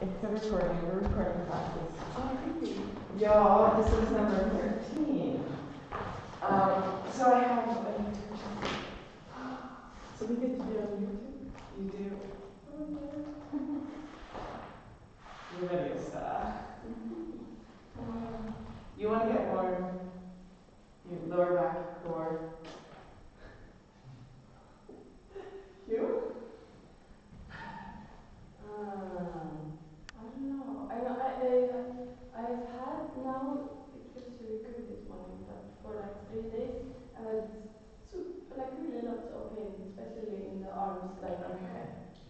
It's a recording. We're recording classes. Oh, really? Y'all, this is number 13. So I have So we get to be on YouTube? You do. Oh, yeah. You're ready to start. You want to get warm. Your lower back, core. You? I don't know. I've had now, it feels really good this morning, but for like 3 days, I had like really lots of pain, especially in the arms, like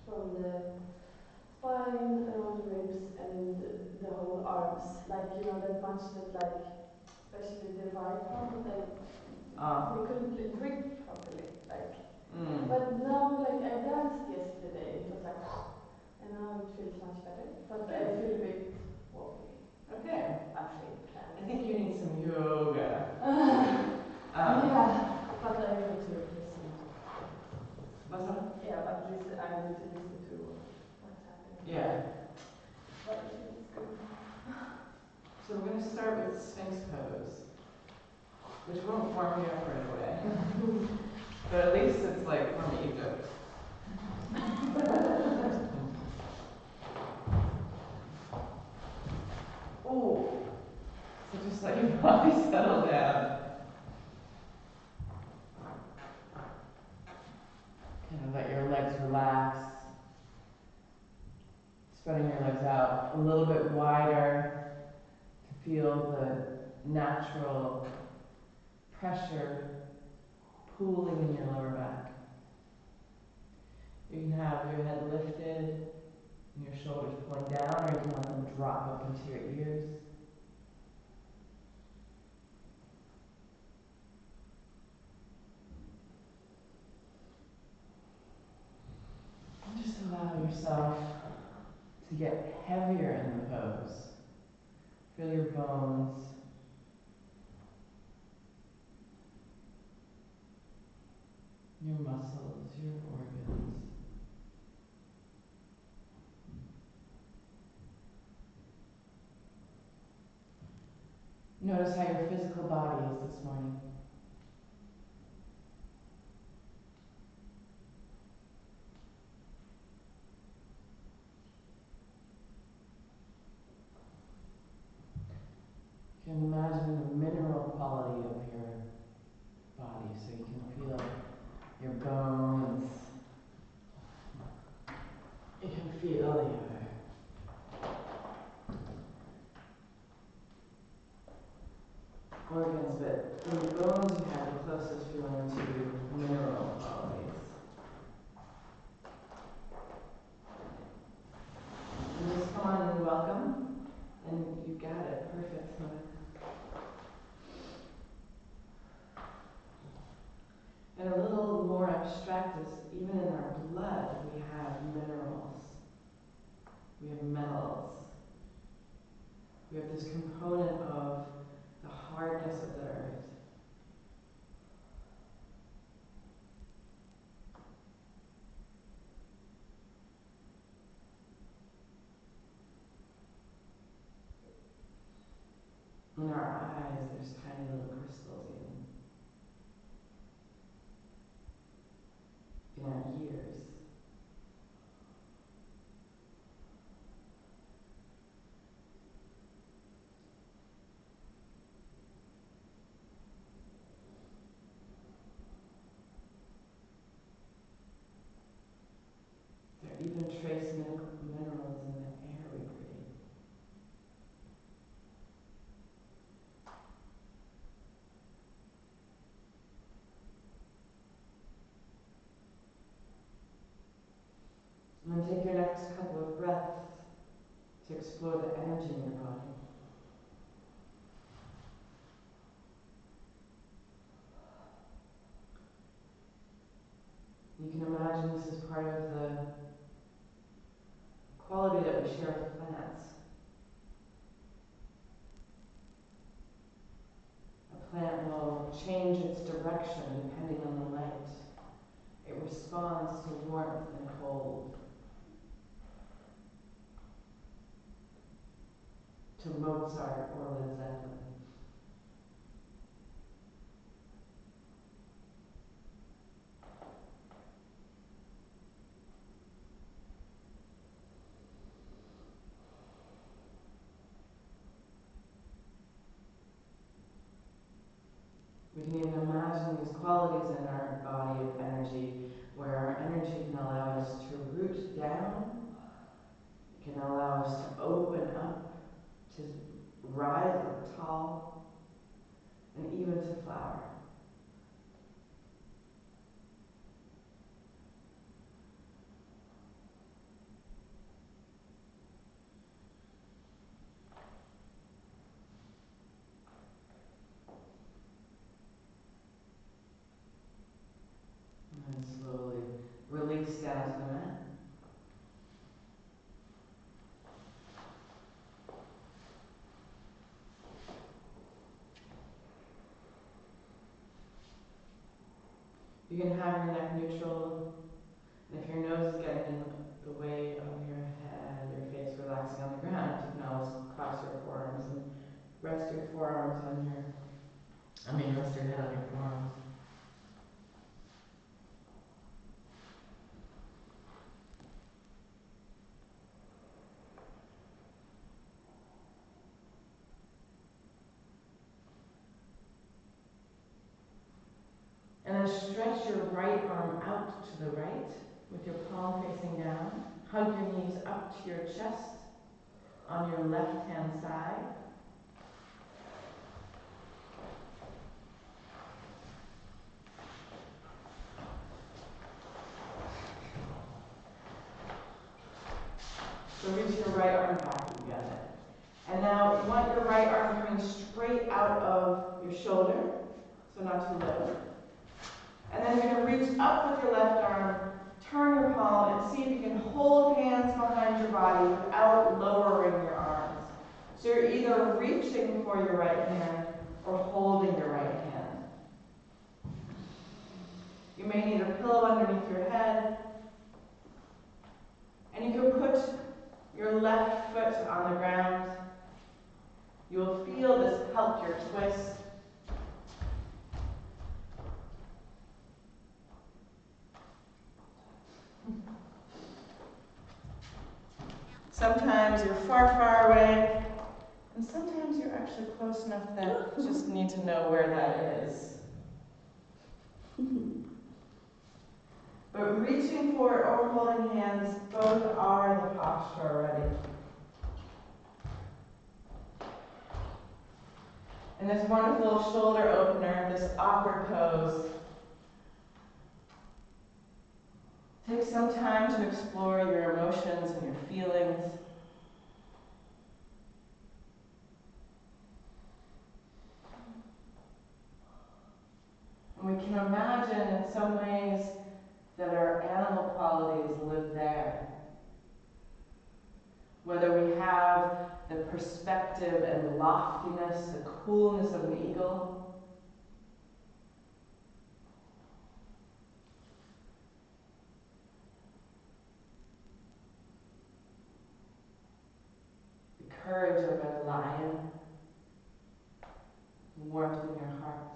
from the spine, around the ribs, and the whole arms. Like, you know, that much that like, especially the right one, we couldn't grip properly. Like, but now, like I danced yesterday, it was like, and now it feels much better. But I feel a bit wobbly. Okay. I think. I think you need some yoga. Yeah, but I need to listen. What's that? Yeah, but I need to listen to what's happening. Yeah. But it feels good. So we're going to start with Sphinx pose, which won't warm you up right away. But at least it's like from Egypt. Ooh. So just let your body settle down. Kind of let your legs relax. Spreading your legs out a little bit wider to feel the natural pressure pooling in your lower back. You can have your head lifted and your shoulders pulling down, or you can let them drop up into your ears. And just allow yourself to get heavier in the pose. Feel your bones. Your muscles, your organs. Notice how your physical body is this morning. You can imagine the mineral quality of your body, so you can feel your bones. You can feel your organs, but in your bones you have the closest feeling to mineral qualities. And just come on and welcome, and you got it, perfect. And a little more abstract is even in our blood we have minerals, we have metals, we have this component of the hardness of the earth. In our eyes, there's tiny little crystals even. In our ears. There are even trace minerals in the air we breathe. And then take your next couple of breaths to explore the energy in your body. You can imagine this is part of the quality that we share with plants. A plant will change its direction depending on the light. It responds to warmth and cold. to Mozart or Led Zeppelin. We can even imagine these qualities in our body of energy, where our energy can allow us to root down, it can allow us to open up, to rise up tall, and even to flower. And then slowly release down to the mat. You can have your neck neutral, and if your nose is getting in the way of your head, your face relaxing on the ground, you can always cross your forearms and rest your forearms on rest your head on your forearms. And then stretch your right arm out to the right with your palm facing down. Hug your knees up to your chest on your left hand side. So reach your right arm back together. And now you want your right arm coming straight out of your shoulder, so not too low. And then you're going to reach up with your left arm, turn your palm, and see if you can hold hands behind your body without lowering your arms. So you're either reaching for your right hand or holding your right hand. You may need a pillow underneath your head. And you can put your left foot on the ground. You will feel this help your twist. Sometimes you're far, far away, and sometimes you're actually close enough that you just need to know where that is. But reaching for or holding hands, both are the posture already. And this wonderful shoulder opener, this awkward pose, take some time to explore your emotions and your feelings. And we can imagine in some ways that our animal qualities live there. Whether we have the perspective and loftiness, the coolness of an eagle, the courage of a lion, warmth in your heart,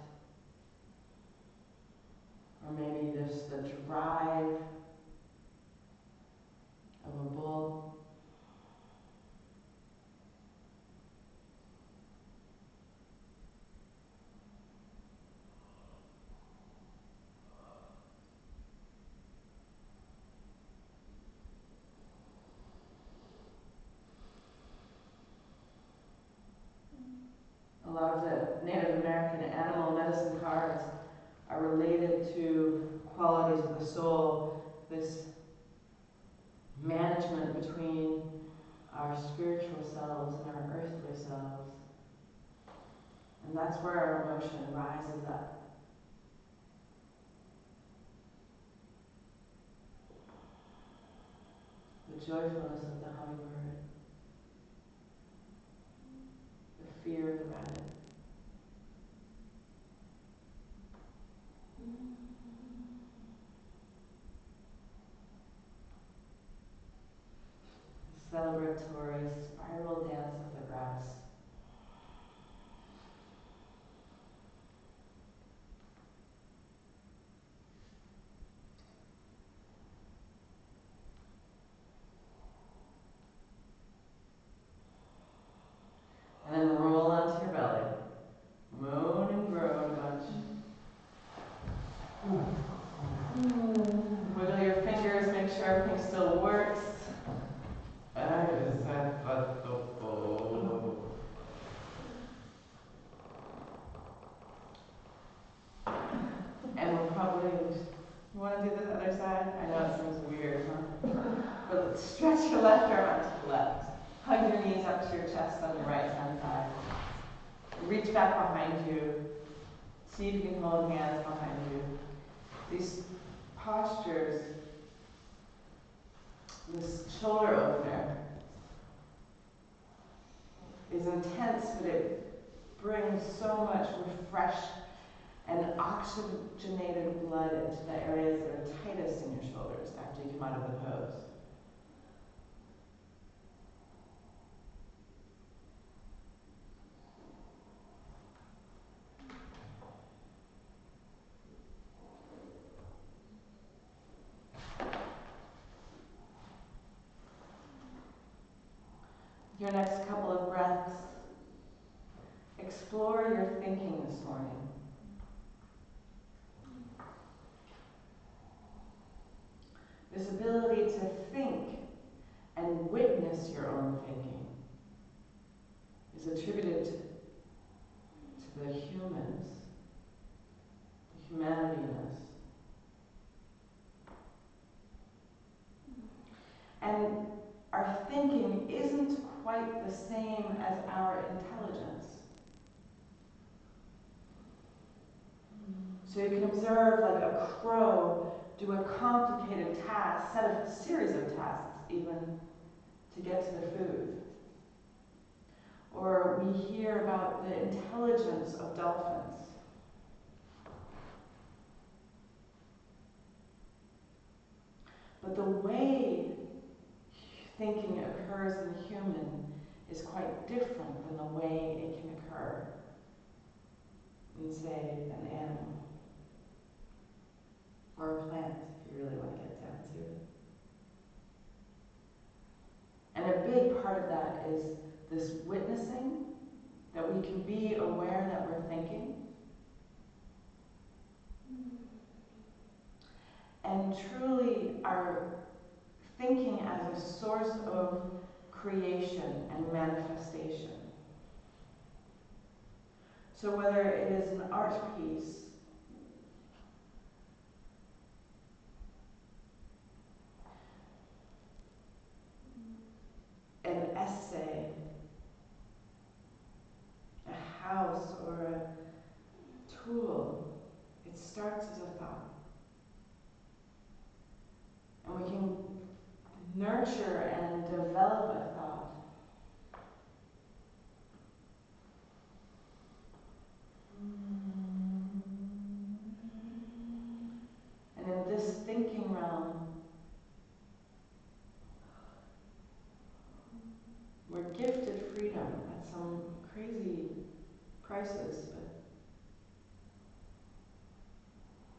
or maybe just the drive of a bull. A lot of the Native American animal medicine cards are related to qualities of the soul, this management between our spiritual selves and our earthly selves. And that's where our emotion rises up. The joyfulness of the hummingbird, the fear of the rabbit. The celebratory spiral dance of the grass. And then roll onto your belly. Moan and groan a bunch. Wiggle your fingers, make sure everything still works. And we'll probably, you want to do the other side? I know it seems weird, huh? But stretch your left arm out to the left. Hug your knees up to your chest on your right hand side. Reach back behind you. See if you can hold hands behind you. These postures, this shoulder opener, is intense, but it brings so much refreshed and oxygenated blood into the areas that are tightest in your shoulders after you come out of the pose. Your next couple of breaths, explore your thinking this morning. This ability to think and witness your own thinking is attributed to the humans, the humanity in us. And our thinking isn't quite the same as our intelligence. So you can observe like a crow do a complicated task, series of tasks even, to get to the food. Or we hear about the intelligence of dolphins. But the way thinking occurs in the human is quite different than the way it can occur in, say, an animal. Or a plant, if you really want to get down to it. And a big part of that is this witnessing, that we can be aware that we're thinking. And truly our thinking as a source of creation and manifestation. So whether it is an art piece, an essay, a house, or a tool, it starts as a thought. And we can nurture and develop a thought. And in this thinking realm, we're gifted freedom at some crazy prices, but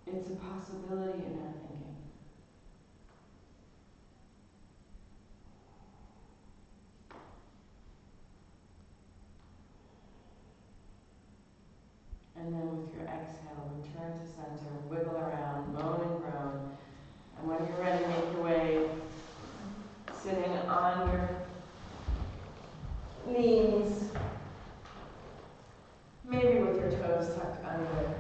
it's a possibility in our thinking. And then with your exhale, return to center, wiggle around, moan and groan. And when you're ready, make your way sitting on your knees, maybe with your toes tucked under.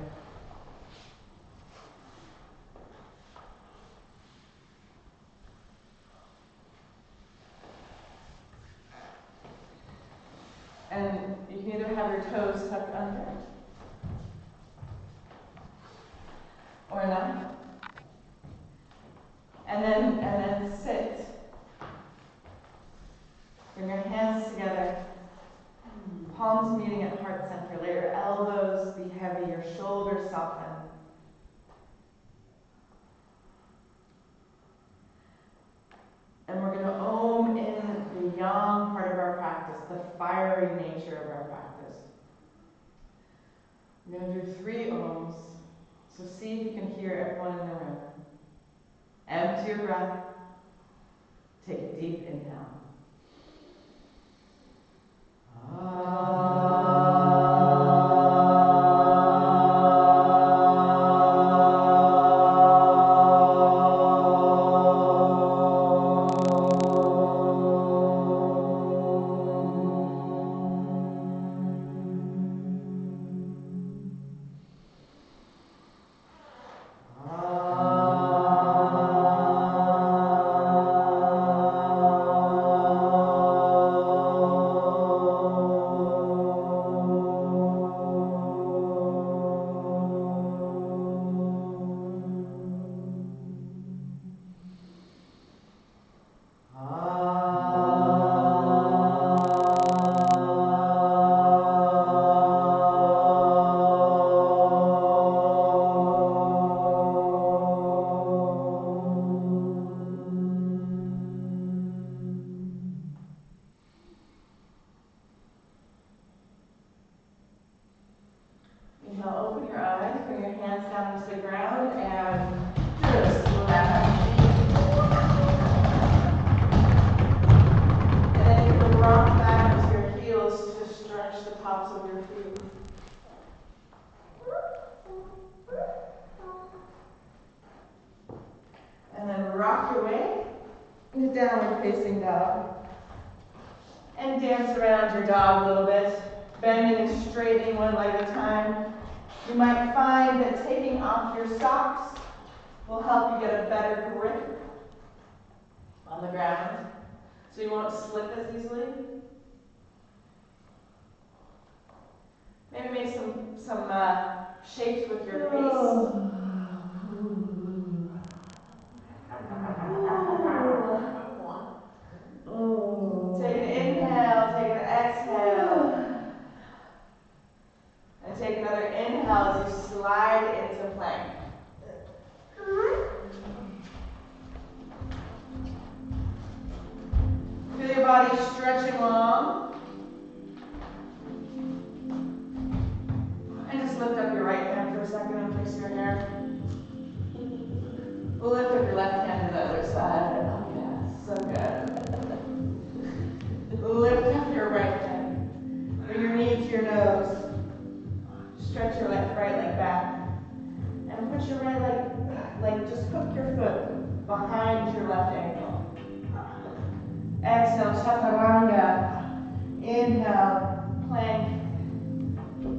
And you can either have your toes tucked under or not. And then sit. Bring your hands together. Palms meeting at heart center. Let your elbows be heavy, your shoulders soften. And we're going to om in the yang part of our practice, the fiery nature of our practice. We're going to do 3 ohms. So see if you can hear everyone in the room. Empty your breath. Take a deep inhale. Inhale, open your eyes, bring your hands down to the ground, and just relax. And then you can rock back with your heels to stretch the tops of your feet. And then rock your way into downward facing dog. And dance around your dog a little bit, bending and straightening one leg at a time. You might find that taking off your socks will help you get a better grip on the ground, so you won't slip as easily. Maybe make some shapes with your face. Take an inhale, take an exhale. And take another inhale as you slide into plank. Feel your body stretching long. And just lift up your right hand for a second and fix your hair. Lift up your left hand to the other side. Oh yeah, so good. Lift up your right hand. Bring your knee to your nose. Stretch your right leg back. And put your right leg, just hook your foot behind your left ankle. Exhale, chaturanga. Inhale, plank.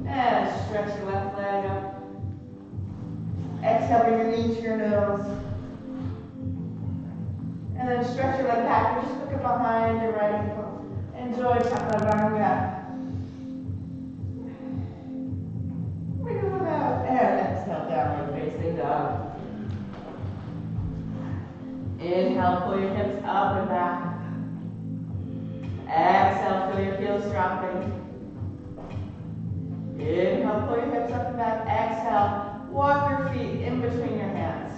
And stretch your left leg up. Exhale, bring your knee to your nose. And then stretch your leg back and just hook it behind your right ankle. Enjoy chaturanga. Wiggle it out. And exhale, downward facing dog. Inhale, pull your hips up and back. Exhale, feel your heels dropping. Inhale, pull your hips up and back. Exhale, walk your feet in between your hands.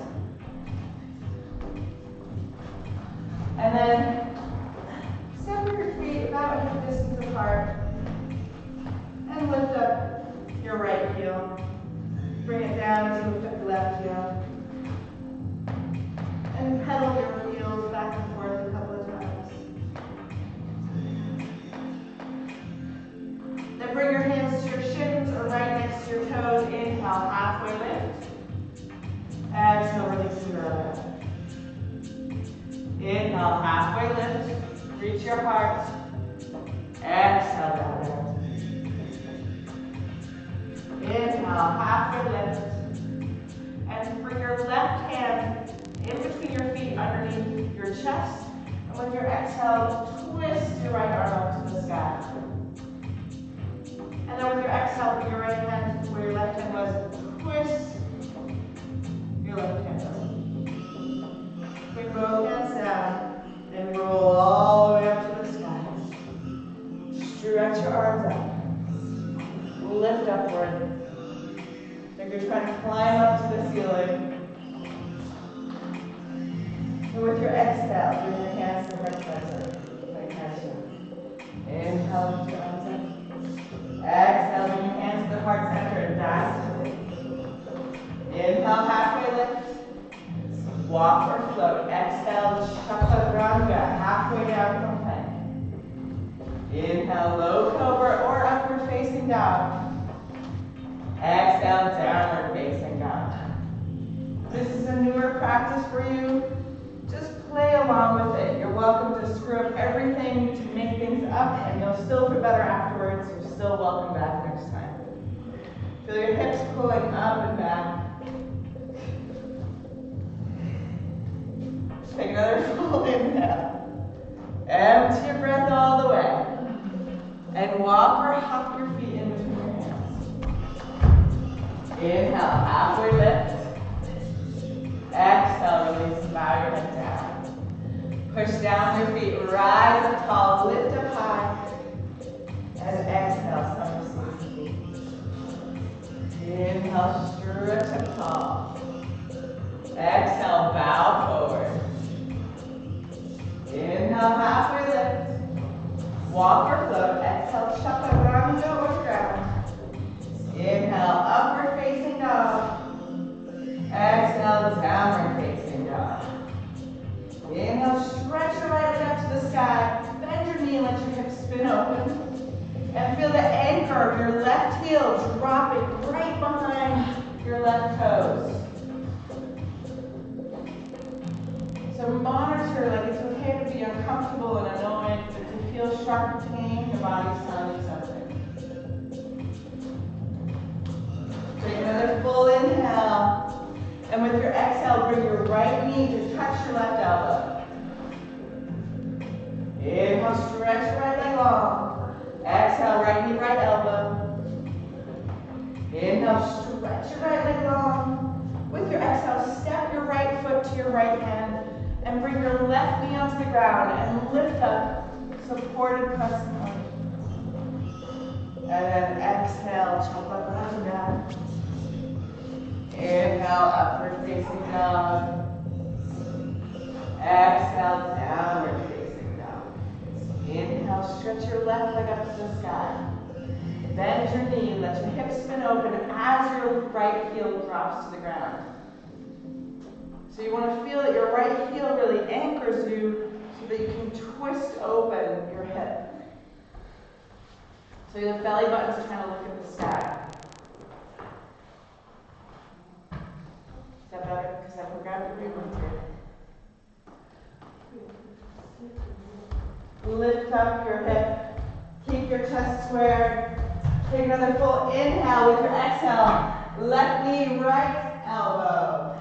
And then separate your feet about hip distance apart. And lift up your right heel. Bring it down as you lift up your left heel. And pedal your heels back and forth a couple of times. Then bring your hands to your shins or right next to your toes. Inhale, halfway lift. Exhale, release your elbow. Inhale, halfway lift. Reach your heart. Exhale, down. Inhale, halfway lift. And bring your left hand in between your feet underneath your chest. And with your exhale, twist your right arm up to the sky. And then with your exhale, bring your right hand where your left hand was. Twist your left hand up. Bring both hands down and roll all the way up to the sky. Stretch your arms up. Lift upward. Like you're trying to climb up to the ceiling. And with your exhale, bring your hands to the right center. Right hand down. Inhale. Inhale, lift your arms up. Exhale, bring your hands to the heart center and dive to it. Inhale, halfway lift. Walk or float. Exhale, chaturanga, halfway down from plank. Inhale, low cobra or upward facing dog. Exhale, downward facing dog. This is a newer practice for you. Just play along with it. You're welcome to screw up everything to make things up, and you'll still feel better afterwards. You're still welcome back next time. Feel your hips pulling up and back. Take another full inhale. Empty your breath all the way. And walk or hop your feet in between your hands. Inhale, halfway lift. Exhale, release, bow your head down. Push down your feet, rise up tall, lift up high. And exhale, summer seat. Inhale, stretch up tall. Exhale, bow forward. Inhale, halfway lift. Walk or float. Exhale, chaturanga or ground. Inhale, upward facing dog. Exhale, downward facing dog. Inhale, stretch your right leg up to the sky. Bend your knee and let your hips spin open. And feel the anchor of your left heel dropping right behind your left toes. So monitor, like it's okay to be uncomfortable and annoyed, but to feel sharp pain, your body's telling you something. Take another full inhale. And with your exhale, bring your right knee to touch your left elbow. Inhale, stretch your right leg long. Exhale, right knee, right elbow. Inhale, stretch your right leg long. With your exhale, step your right foot to your right hand and bring your left knee onto the ground and lift up, supported crescent lunge. And then exhale, chaturanga. Inhale, upward facing dog. Exhale, downward facing dog. Inhale, stretch your left leg up to the sky. Bend your knee, let your hips spin open as your right heel drops to the ground. So you want to feel that your right heel really anchors you so that you can twist open your hip. So your belly button's trying to look at the sky. Is that better? Because I forgot to rewind here. Lift up your hip. Keep your chest squared. Take another full inhale with your exhale. Left knee, right elbow.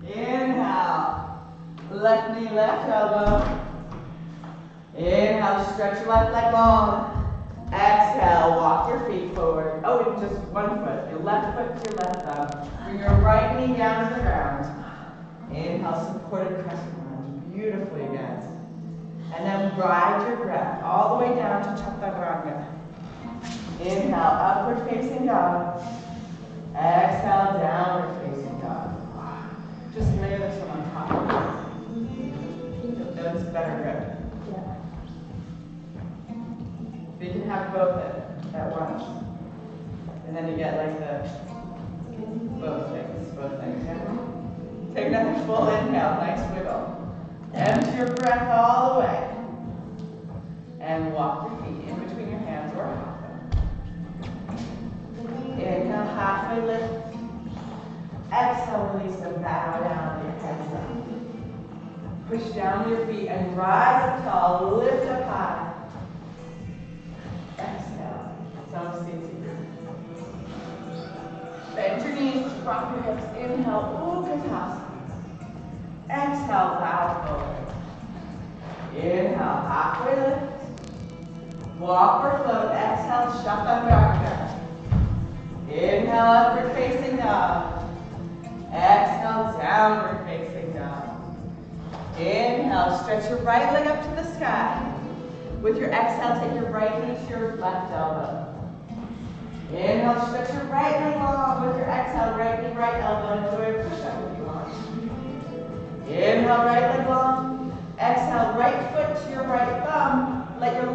Inhale. Left knee, left elbow. Inhale, stretch your left leg long. Exhale, walk your feet forward. Oh, just one foot. Your left foot to your left thumb. Bring your right knee down to the ground. Inhale, supported crescent lunge. Beautifully again. And then ride your breath all the way down to chaturanga. Inhale, upward facing dog. Exhale, downward facing dog. Just layer this one on top. That's better grip. Yeah. You can have both at once. And then you get like both things, yeah? Take another full inhale, nice wiggle. Empty your breath all the way. And walk your feet in between your hands or hop them. Inhale, halfway lift. Exhale, release them, bow down, your heads up. Push down your feet and rise up tall, lift up high. Exhale, Samasthiti. Bend your knees, drop your hips, inhale, Utkatasana. Exhale, bow forward. Inhale, halfway lift. Walk or float, exhale, chaturanga. Inhale, upward facing dog. Exhale, downward facing dog. Inhale, stretch your right leg up to the sky. With your exhale, take your right knee to your left elbow. Inhale, stretch your right leg long. With your exhale, right knee, right elbow. Enjoy a push-up if you want. Inhale, right leg long. Exhale, right foot to your right thumb. Let your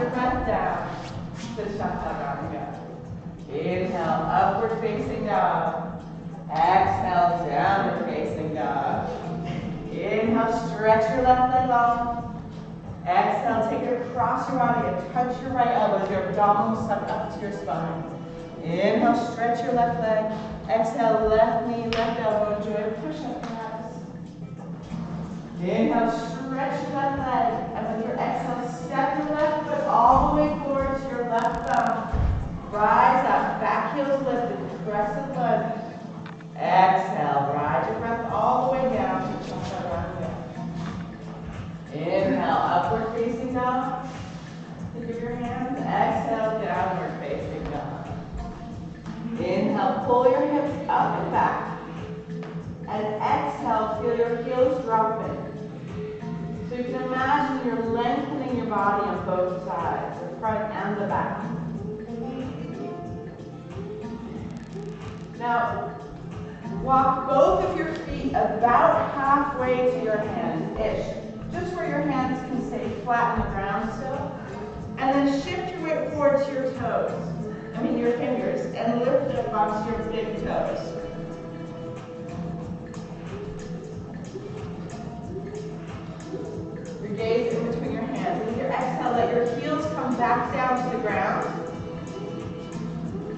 your breath down to chaturanga. Inhale, upward facing dog. Exhale, downward facing dog. Inhale, stretch your left leg long. Exhale, take it across your body and touch your right elbow as your abdominals suck up to your spine. Inhale, stretch your left leg. Exhale, left knee, left elbow. Enjoy a push-up, perhaps. Inhale, stretch your left leg. And with your exhale, step your left foot all the way forward to your left thumb. Rise up, back heels lifted, progressive lunge. Exhale, ride your breath all the way down to chaturanga. Inhale, upward facing dog. Think of your hands. Exhale, downward facing dog. Inhale, pull your hips up and back. And exhale, feel your heels dropping. So you can imagine you're lengthening your body on both sides, the front and the back. Now, walk both of your feet about halfway to your hands-ish. Just where your hands can stay flat on the ground still. And then shift your weight forward to your toes. Your fingers. And lift up onto your big toes. Your gaze in between your hands. With your exhale, let your heels come back down to the ground.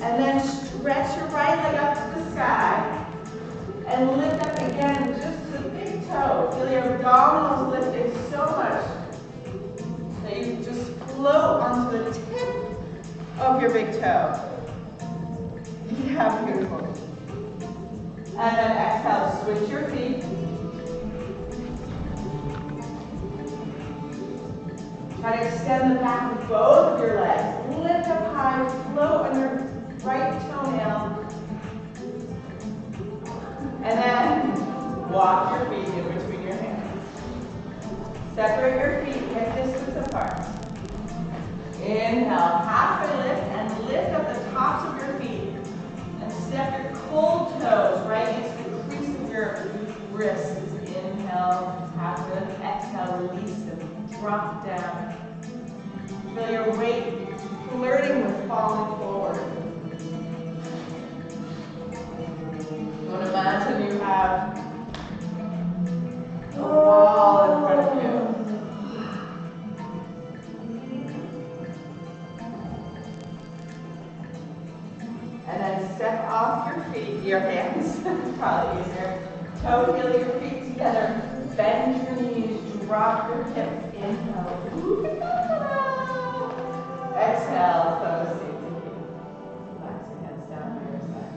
And then stretch your right leg up to the sky. And lift up again just to the big toe. Feel your abdominals lifting so much that you just float onto the tip of your big toe. Yeah, beautiful. And then exhale, switch your feet. Try to extend the back of both of your legs. Lift up high, float on your right toenail. And then walk your feet in between your hands. Separate your feet, get distance apart. Inhale, halfway lift, and lift up the tops of your feet. And step your cold toes right into the crease of your wrists. Inhale, halfway lift, exhale, release them, drop down. Feel your weight flirting with falling forward. So imagine you have a wall in front of you. And then step off your feet, your hands, probably easier. Toe heel your feet together. Bend your knees, drop your hips. Inhale. Exhale, close seat. Relax your hands down by your side.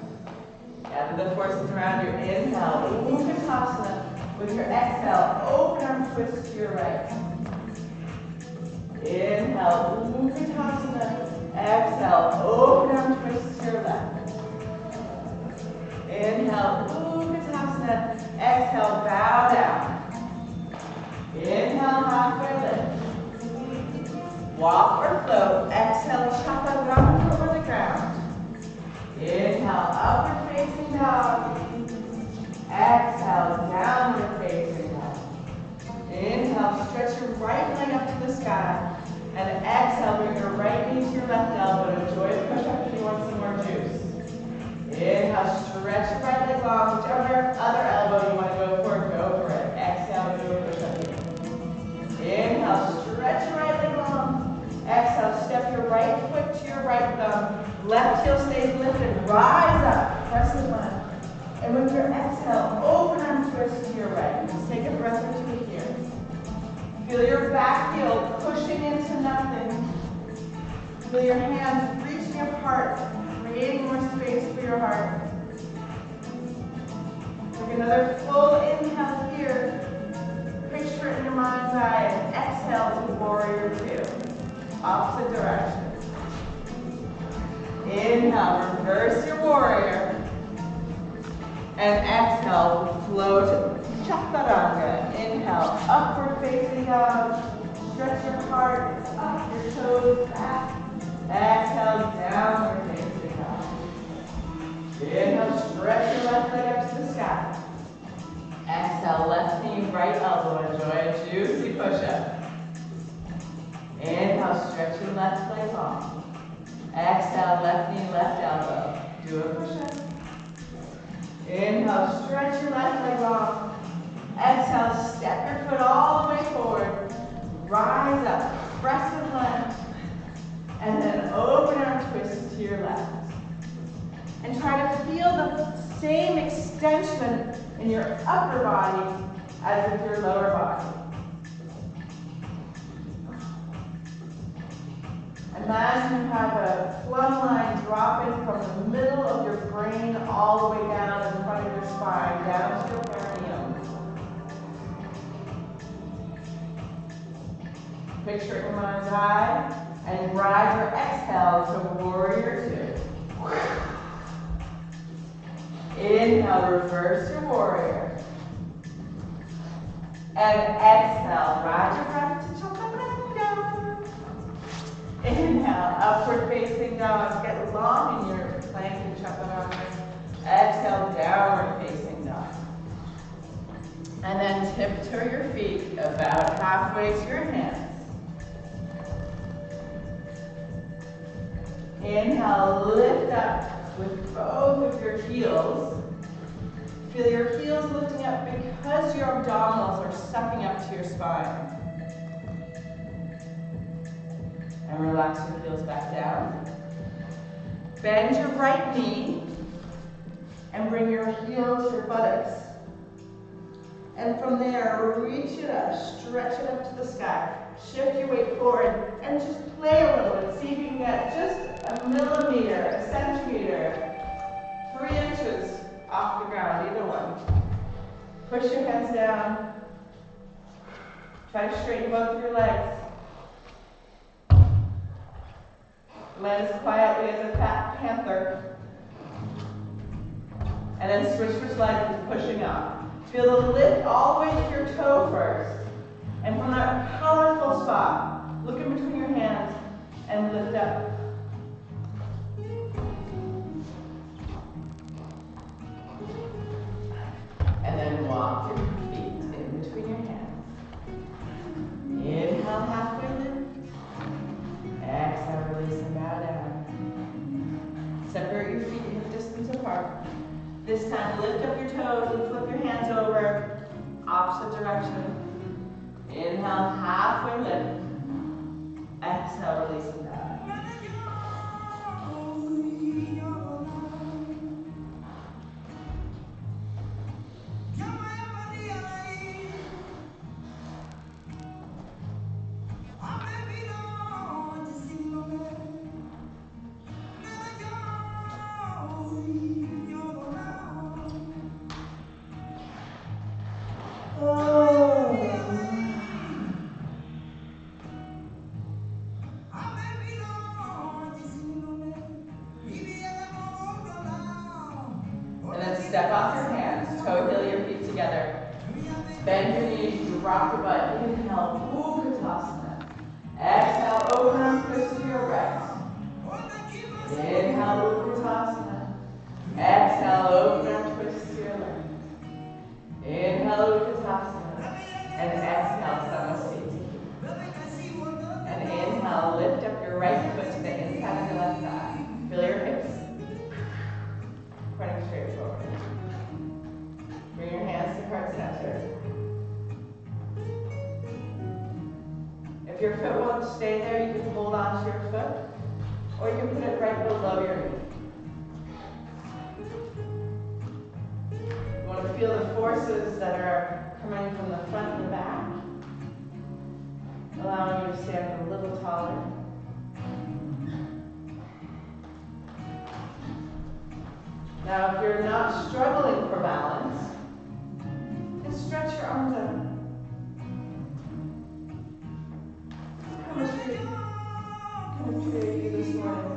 Gather the forces around your inhale. Utkatasana. With your exhale, open arm twist to your right. Inhale, Utkatasana. Exhale, open arm twist to your left. Inhale, Utkatasana. Exhale, bow down. Inhale, halfway lift. Walk or float. Exhale, chaturanga over the ground. Inhale, upward facing dog. Exhale, downward facing dog. Inhale, stretch your right leg up to the sky. And exhale, bring your right knee to your left elbow. Enjoy a push-up if you want some more juice. Inhale, stretch your right leg long. Whichever other elbow you want to go for it. Exhale, do a push-up here. Inhale, stretch your right leg long. Exhale, step your right foot to your right thumb. Left heel stays lifted. Rise up, crescent lunge. And with your exhale, open arm twist to your right. Just take a breath or two here. Feel your back heel pushing into nothing. Feel your hands reaching apart, creating more space for your heart. Take another full inhale here. Picture it in your mind's eye and exhale to warrior two. Opposite direction. Inhale, reverse your warrior. And exhale, flow to chaturanga. Inhale, upward facing dog. Stretch your heart up, your toes back. Exhale, downward facing dog. Inhale, stretch your left leg up to the sky. Exhale, left knee, right elbow. Enjoy a juicy push-up. Inhale, Inhale, stretch your left leg long. Exhale, left knee, left elbow. Do a push-up. Inhale, stretch your left leg long. Exhale, step your foot all the way forward. Rise up, crescent lunge. And then open arm twist to your left. And try to feel the same extension in your upper body as with your lower body. Imagine you have a plumb line dropping from the middle of your brain all the way down in front of your spine, down to your perineum. Picture it in your mind's eye, and ride your exhale to warrior two. Inhale, reverse your warrior. And exhale, ride your breath to chaturanga. Inhale, upward facing dog. Get long in your plank and chaturanga. Exhale, downward facing dog. And then tiptoe your feet about halfway to your hands. Inhale, lift up with both of your heels. Feel your heels lifting up because your abdominals are sucking up to your spine. And relax your heels back down. Bend your right knee and bring your heel to your buttocks. And from there, reach it up, stretch it up to the sky. Shift your weight forward and just play a little bit. See if you can get just a millimeter, a centimeter, 3 inches off the ground, either one. Push your hands down. Try to straighten both your legs. Land as quietly as a fat panther. And then switch your legs with pushing up. Feel the lift all the way to your toe first. And from that powerful spot, look in between your hands and lift up. And then walk your feet in between your hands. Inhale, halfway lift. Exhale, release and bow down. Separate your feet hip distance apart. This time, lift up your toes and flip your hands over, opposite direction. Inhale, halfway lift. Exhale, release and bow. Step off your hands, toe heel your feet together. Bend your knees, drop your butt. Inhale, Utkatasana. Exhale, open arm twist to your right. Inhale, Utkatasana. Exhale, open arm twist to your left. Inhale, Utkatasana. And exhale, Samasthiti. And inhale, lift up your right foot to the inside of your left thigh. Feel your hips pointing straight forward. Bring your hands to heart center. If your foot won't stay there, you can hold on to your foot, or you can put it right below your knee. You want to feel the forces that are coming from the front and the back, allowing you to stand a little taller. Now, if you're not struggling for balance, just stretch your arms out. How much did you this morning?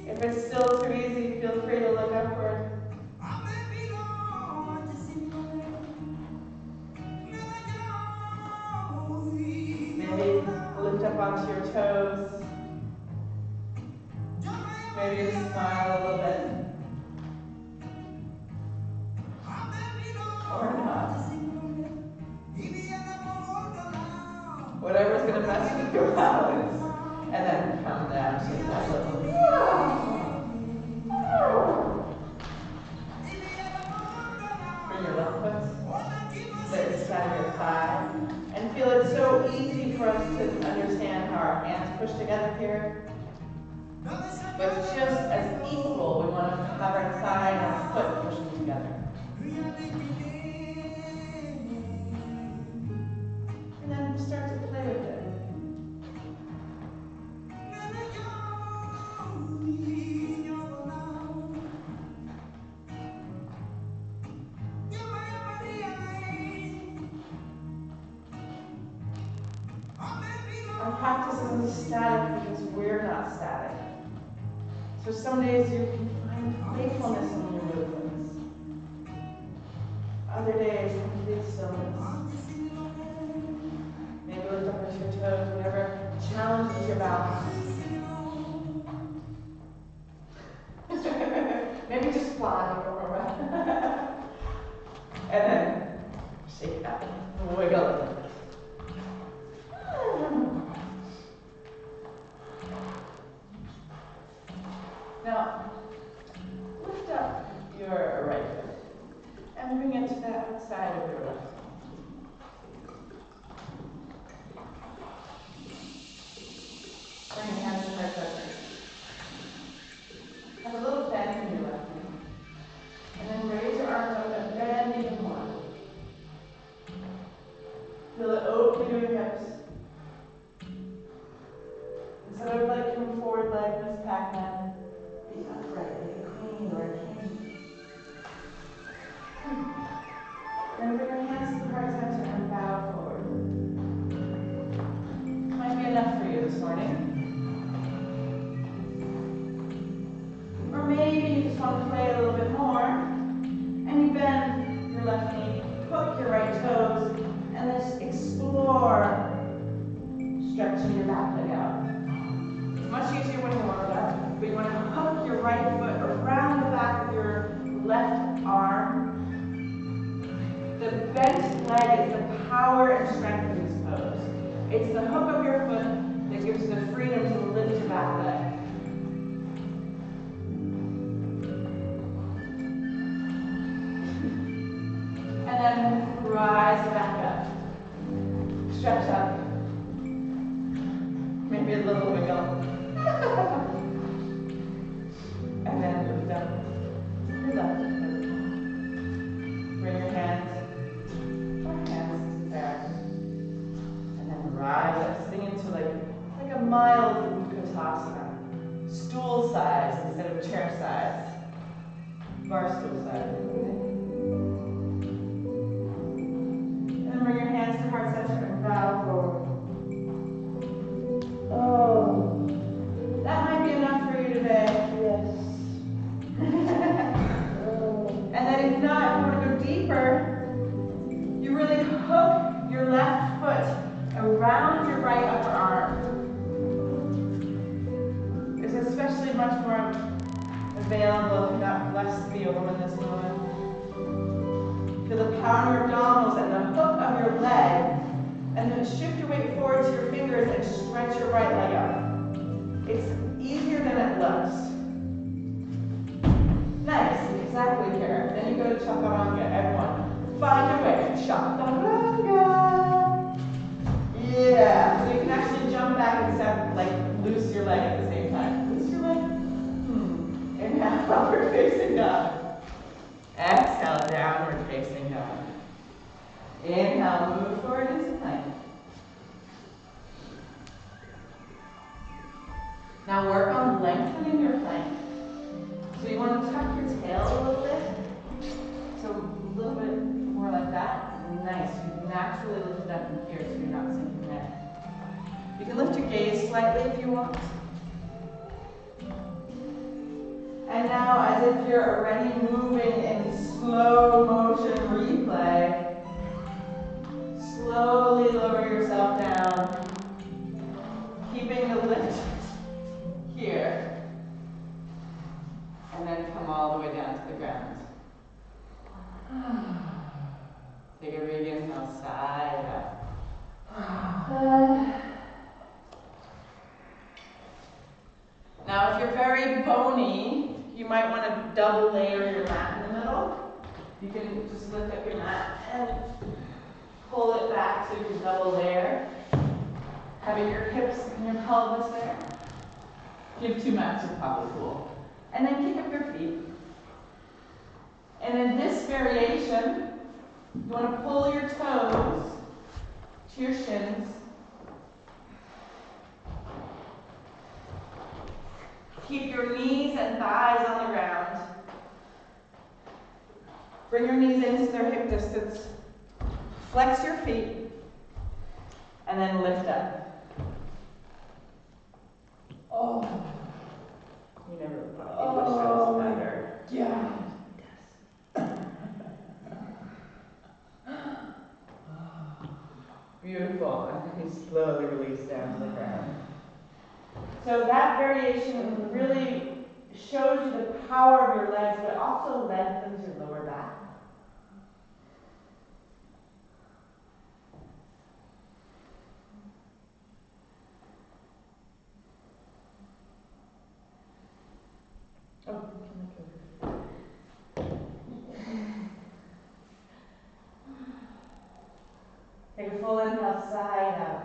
If it's still too easy, feel free to look upward. Maybe lift up onto your toes. Maybe just smile a little bit. Or not. your balance. And then come down to that little. Bring your left foot to the side of your thigh. And feel it so easy for us to understand how our hands push together here. But just as equal, we want to have our thigh and our foot pushing together. And then start to play with it. Our practice isn't static because we're not static. So some days you can find playfulness in your movements. Other days, complete stillness. Maybe lift up into your toes, whatever challenges your balance. Maybe just fly for a breath. And then shake it out. Wiggle it. Now, lift up your right foot and bring it to the outside of your left. Bring your hands to heart center. Have a little bend in your left knee. And then raise your arms up and bend even more. Feel it open your hips. Instead of like coming forward like Miss Pac-Man, be upright like a queen or a king. Then bring your hands to the heart center and bow forward. Might be enough for you this morning. Or maybe you just want to play a little bit more, and you bend your left knee, hook your right toes, and let's explore stretching your back leg out. It's much easier when you're warmed up, but you want to hook your right foot around the back of your left arm. The bent leg is the power and strength of this pose. It's the hook of your foot that gives you the freedom to lift your back leg. And then rise back up. Stretch up. Maybe a little wiggle. And then lift up your left foot. Bring your hands there. And then rise up, sink into like a mild utkatasana. Stool size instead of chair size. Bar stool size. And then bring your hands to heart center and bow forward. Oh, that might be enough for you today. Yes. And then if not, if you want to go deeper, you really hook your left foot around your right upper arm. It's especially much more available if you're not blessed to be a woman this moment. Feel the power in your abdominals and the hook of your leg. And then shift your weight forward to your fingers and stretch your right leg out. It's easier than it looks. Nice, exactly, Kara. Then you go to chaturanga, everyone. Find your way, chaturanga. Yeah, so you can actually jump back and step, like loose your leg at the same time. Loose your leg. Inhale, upward facing dog. Exhale, downward facing dog. Inhale, move forward into plank. Now work on lengthening your plank. So you want to tuck your tail a little bit. So a little bit more like that. Nice. You naturally lift it up in here so you're not sinking there. You can lift your gaze slightly if you want. And now, as if you're already moving in slow motion replay, slowly lower yourself down, keeping the lift here, and then come all the way down to the ground. Take a big inhale, side up. Now, if you're very bony, you might want to double layer your mat in the middle. You can just lift up your mat and pull it back so you can double layer. Having your hips and your pelvis there. If you have 2 mats, you're probably cool. And then kick up your feet. And in this variation, you want to pull your toes to your shins. Keep your knees and thighs on the ground. Bring your knees into their hip distance. Flex your feet. And then lift up. Oh. You never thought English was better. Yeah. Beautiful. And you slowly release down to the ground. So that variation really shows you the power of your legs, but it also lengthens your lower back. Oh, take a full inhale, side out.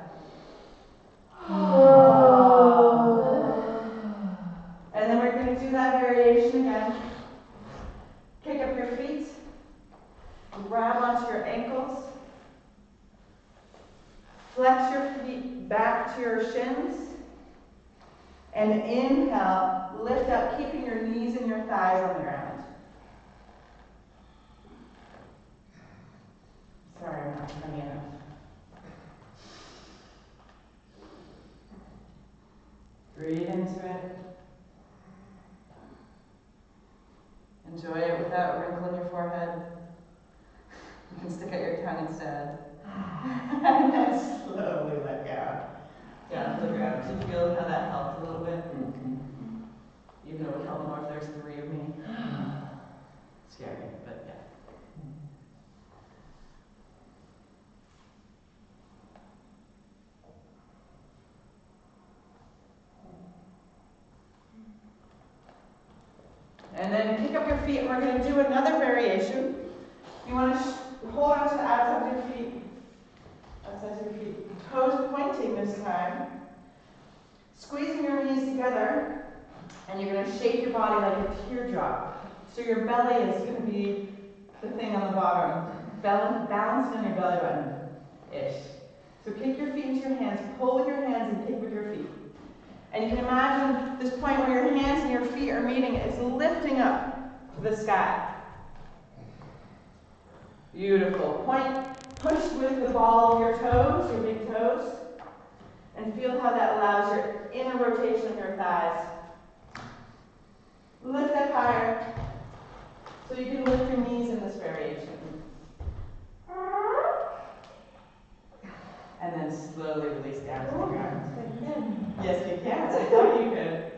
And then we're going to do that variation again. Kick up your feet. Grab onto your ankles. Flex your feet back to your shins. And inhale, lift up, keeping your knees and your thighs on the ground. Sorry, I'm not funny enough. Breathe into it. Enjoy it without a wrinkle in your forehead. You can stick out your tongue instead. And then slowly let go. Down to the ground. Do you feel how that helped a little bit? Even though it would help more if there's 3 of me. Scary, but yeah. And then kick up your feet, and we're going to do another variation. You want to hold on to the outside of your feet. Outside of your feet. Toes pointing this time. Squeezing your knees together, and you're going to shake your body like a teardrop. So your belly is going to be the thing on the bottom. Balancing on your belly button-ish. So kick your feet into your hands, pull with your hands, and kick with your feet. And you can imagine this point where your hands and your feet are meeting is lifting up to the sky. Beautiful. Push with the ball of your toes, your big toes, and feel how that allows your inner rotation of your thighs. Lift up higher, so you can lift your knees in this variation. And then slowly release down to the ground. Yes, you can. I thought you could.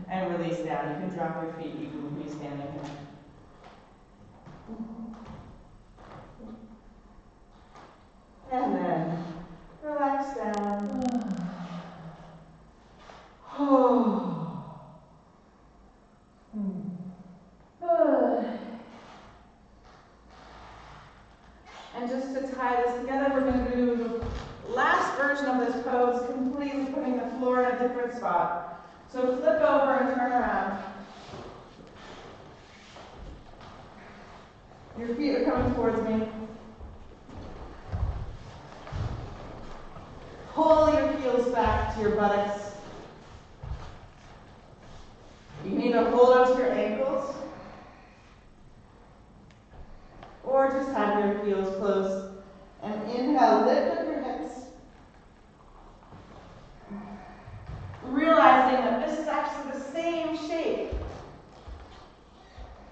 And release down. You can drop your feet even when you're standing here. And then relax down. And just to tie this together, we're going to do the last version of this pose, completely putting the floor in a different spot. So flip over and turn around. Your feet are coming towards me. Pull your heels back to your buttocks. You can either hold onto your ankles or just have your heels closed. And inhale, lift up your hips. Realizing that this is actually the same shape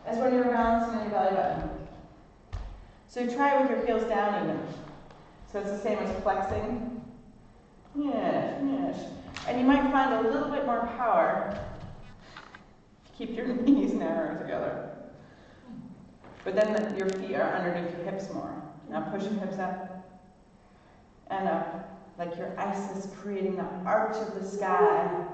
as when you were balancing on your belly button. So try it with your heels down even. So it's the same as flexing. Yes. And you might find a little bit more power. Keep your knees narrow together. But then your feet are underneath your hips more. Now push your hips up and up. Like your Isis creating the arch of the sky.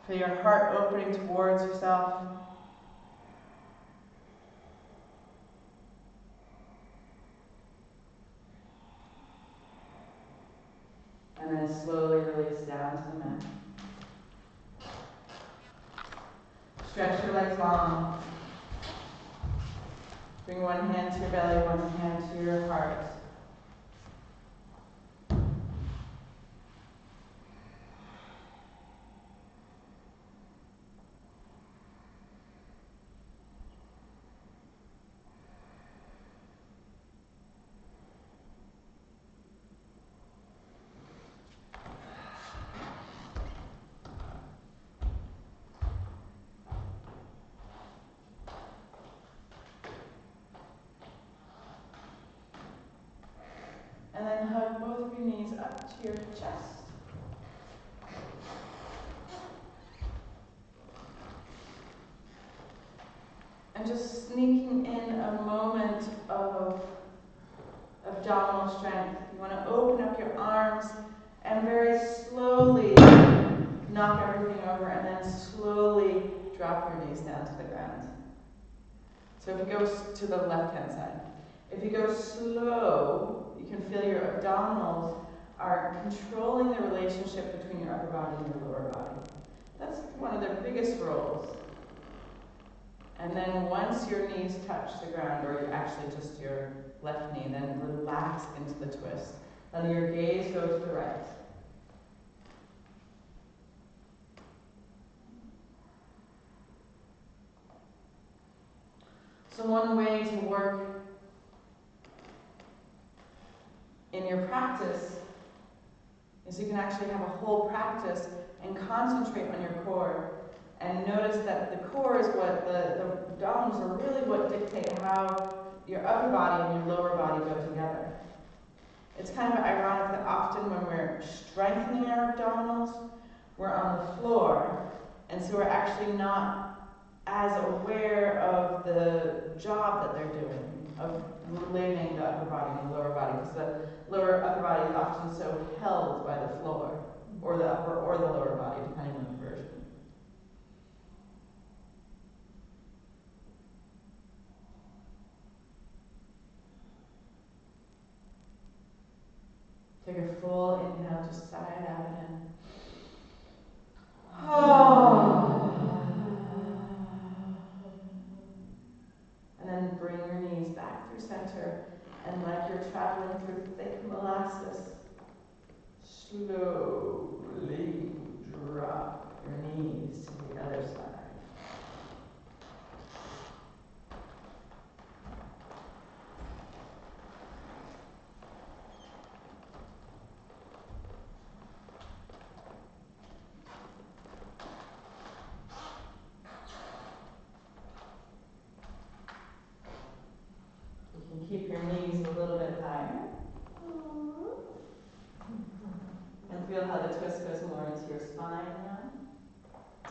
Feel your heart opening towards yourself. And then slowly release down to the mat. Stretch your legs long. Bring one hand to your belly, one hand to your heart. And then hug both of your knees up to your chest. And just sneaking in a moment of abdominal strength. You want to open up your arms and very slowly knock everything over and then slowly drop your knees down to the ground. So if you go to the left-hand side, if you go slow, you can feel your abdominals are controlling the relationship between your upper body and your lower body. That's one of their biggest roles. And then once your knees touch the ground, or actually just your left knee, then relax into the twist. Let your gaze go to the right. So one way to work in your practice is you can actually have a whole practice and concentrate on your core. And notice that the core is what the abdominals are really what dictate how your upper body and your lower body go together. It's kind of ironic that often when we're strengthening our abdominals, we're on the floor, and so we're actually not as aware of the job that they're doing, of relating the upper body and the lower body, because the lower upper body is often so held by the floor, or the upper or the lower body, depending on the version. Take a full inhale, just sigh it out again. And then bring your knees back through center, and like you're traveling through thick molasses, slowly drop your knees to the other side. You can keep your knees a little bit higher. And feel how the twist goes more into your spine now.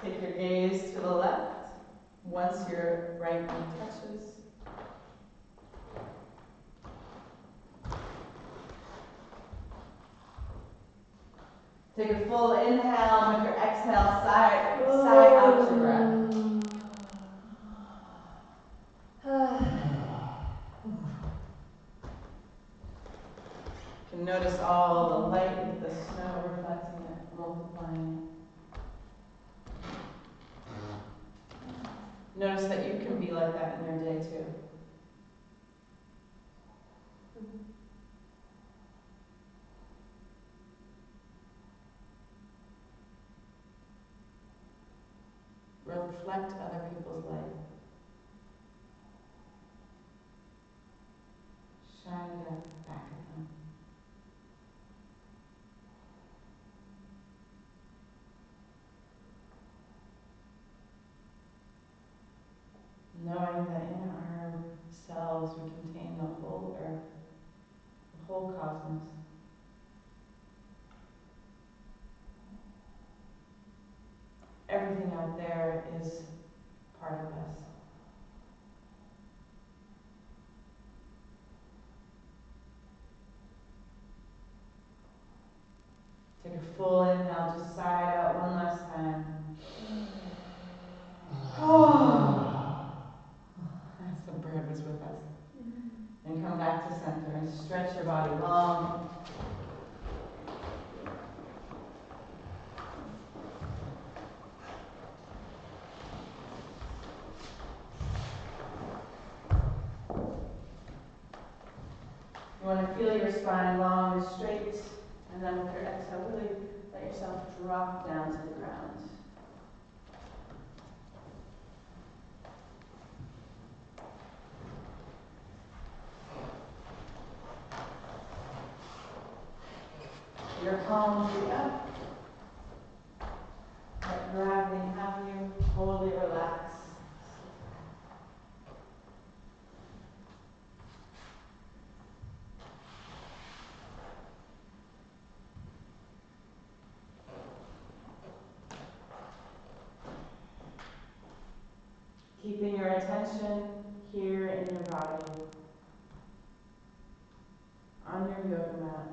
Take your gaze to the left. Once your right knee touches, take a full inhale, and with your exhale, sigh out your breath. You can notice all the light with the snow reflecting it, multiplying it. Notice that you can be like that in your day too. Reflect other people's light. Shine it up back at them. Knowing that in ourselves we contain the whole earth, the whole cosmos. Everything out there is part of us. You want to feel your spine long and straight, and then with your exhale, really let yourself drop down to the ground. Your palms be up. Let gravity have you totally relax. Keeping your attention here in your body, on your yoga mat.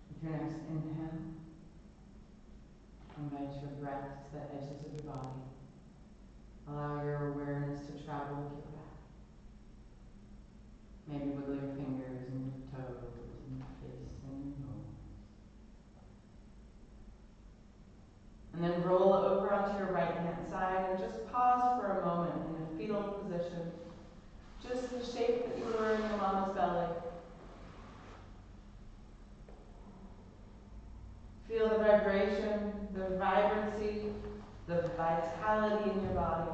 With your next inhale, invite your breath to the edges of your body. Allow your awareness to travel with your breath. Maybe wiggle your fingers and your toes and your face and your nose. And then roll over onto your right hand side and just pause for a moment in a fetal position. Just the shape that you were in your mama's belly. Feel the vibration, the vibrancy, the vitality in your body.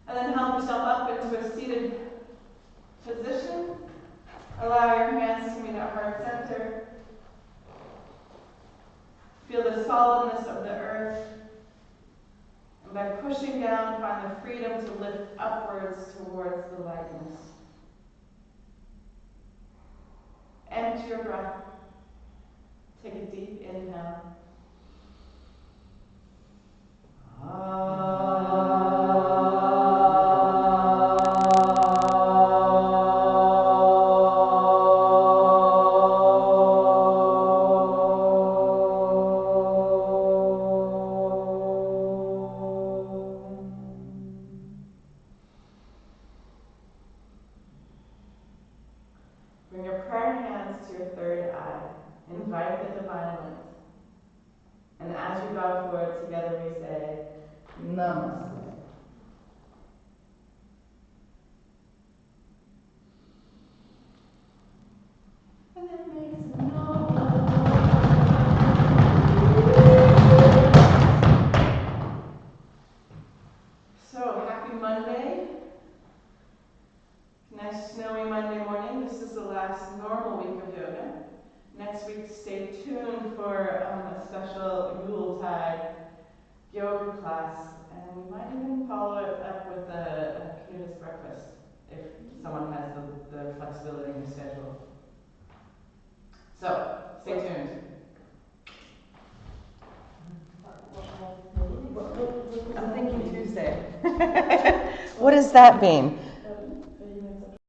And then help yourself up into a seated position. Allow your hands to meet at heart center. Feel the solidness of the earth And by pushing down, find the freedom to lift upwards towards the lightness. Empty your breath. Take a deep inhale. Bring your prayer hands to your third eye. Invite the divine light. And as you bow forward, together we say, Namaste. And then make some noise. So, happy Monday. Nice snowy Monday morning. This is the last normal week of yoga. Next week, stay tuned for a special Yuletide yoga class, and we might even follow it up with a nudist breakfast if someone has the flexibility in the schedule. So, stay tuned. I'm thinking Tuesday. What does that mean?